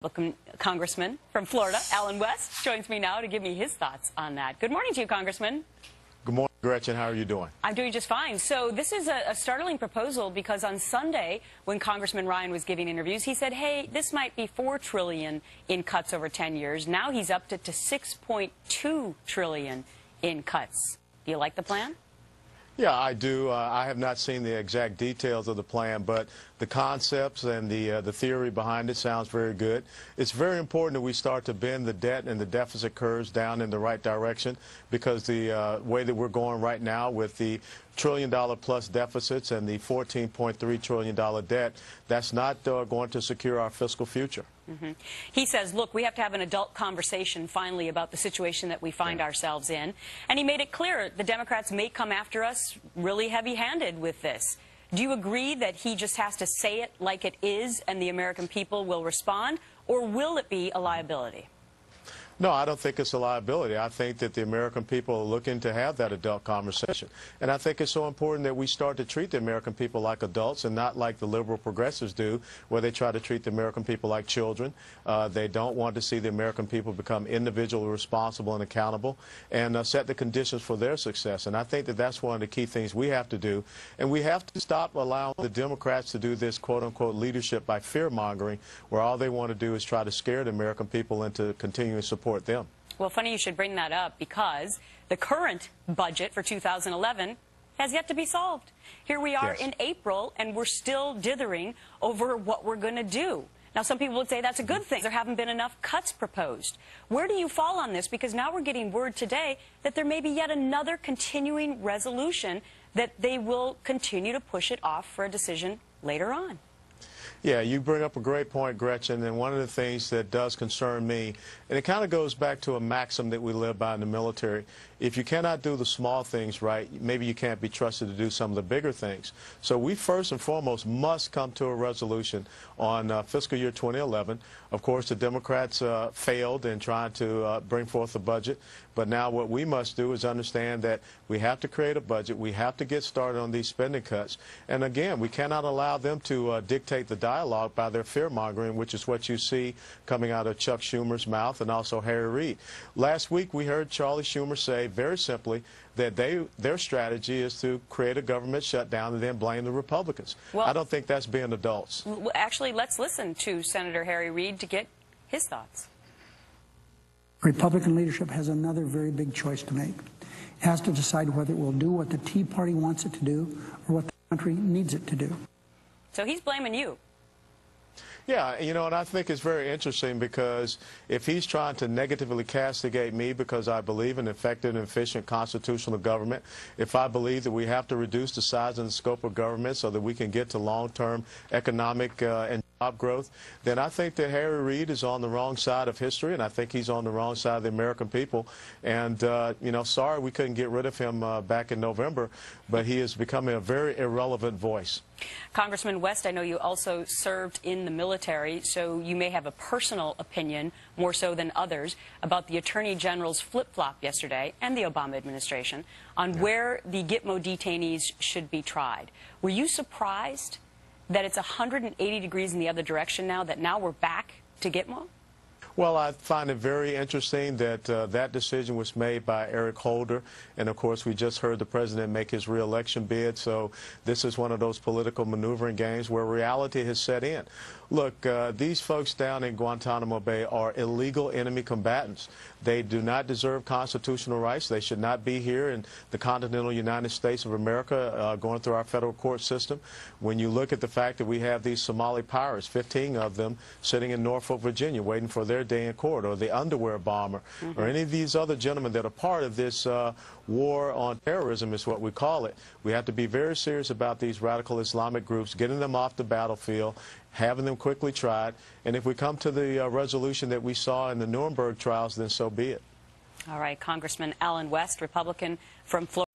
Welcome, Congressman from Florida, Alan West, joins me now to give me his thoughts on that. Good morning to you, Congressman. Good morning, Gretchen. How are you doing? I'm doing just fine. So this is a startling proposal because on Sunday, when Congressman Ryan was giving interviews, he said, hey, this might be $4 trillion in cuts over 10 years. Now he's upped it to $6.2 trillion in cuts. Do you like the plan? Yeah, I do. I have not seen the exact details of the plan, but the concepts and the theory behind it sounds very good. It's very important that we start to bend the debt and the deficit curves down in the right direction, because the way that we're going right now with the trillion-dollar-plus deficits and the $14.3 trillion debt, that's not going to secure our fiscal future. He says, look, we have to have an adult conversation finally about the situation that we find ourselves in. And he made it clear the Democrats may come after us really heavy-handed with this. Do you agree that he just has to say it like it is and the American people will respond, or will it be a liability? No, I don't think it's a liability. I think that the American people are looking to have that adult conversation. And I think it's so important that we start to treat the American people like adults and not like the liberal progressives do, where they try to treat the American people like children. They don't want to see the American people become individually responsible and accountable and set the conditions for their success. And I think that that's one of the key things we have to do. And we have to stop allowing the Democrats to do this quote-unquote leadership by fear-mongering, where all they want to do is try to scare the American people into continuing to support them. Well, funny you should bring that up, because the current budget for 2011 has yet to be solved. Here we are in April, and we're still dithering over what we're going to do. Now, some people would say that's a good thing. There haven't been enough cuts proposed. Where do you fall on this? Because now we're getting word today that there may be yet another continuing resolution that they will continue to push it off for a decision later on. Yeah, you bring up a great point, Gretchen, and one of the things that does concern me, and it kind of goes back to a maxim that we live by in the military: if you cannot do the small things right, maybe you can't be trusted to do some of the bigger things. So we first and foremost must come to a resolution on fiscal year 2011. Of course, the Democrats failed in trying to bring forth a budget, but now what we must do is understand that we have to create a budget, we have to get started on these spending cuts, and again, we cannot allow them to dictate the dialogue by their fear-mongering, which is what you see coming out of Chuck Schumer's mouth and also Harry Reid. Last week we heard Charlie Schumer say very simply that their strategy is to create a government shutdown and then blame the Republicans. Well, I don't think that's being adults. Actually, let's listen to Senator Harry Reid to get his thoughts. Republican leadership has another very big choice to make. It has to decide whether it will do what the Tea Party wants it to do or what the country needs it to do. So he's blaming you. Yeah, you know, and I think it's very interesting, because if he's trying to negatively castigate me because I believe in effective and efficient constitutional government, if I believe that we have to reduce the size and the scope of government so that we can get to long-term economic and job growth, then I think that Harry Reid is on the wrong side of history, and I think he's on the wrong side of the American people. And, you know, sorry we couldn't get rid of him back in November, but he is becoming a very irrelevant voice. Congressman West, I know you also served in the military, so you may have a personal opinion, more so than others, about the Attorney General's flip-flop yesterday and the Obama administration on where the Gitmo detainees should be tried. Were you surprised that it's 180 degrees in the other direction now, that now we're back to Gitmo? Well, I find it very interesting that that decision was made by Eric Holder, and of course we just heard the president make his re-election bid, so this is one of those political maneuvering games where reality has set in. Look, these folks down in Guantanamo Bay are illegal enemy combatants. They do not deserve constitutional rights. They should not be here in the continental United States of America going through our federal court system. When you look at the fact that we have these Somali pirates, 15 of them, sitting in Norfolk, Virginia, waiting for their day in court, or the underwear bomber, or any of these other gentlemen that are part of this war on terrorism is what we call it. We have to be very serious about these radical Islamic groups, getting them off the battlefield, having them quickly tried, and if we come to the resolution that we saw in the Nuremberg trials, then so be it. All right, Congressman Alan West, Republican from Florida.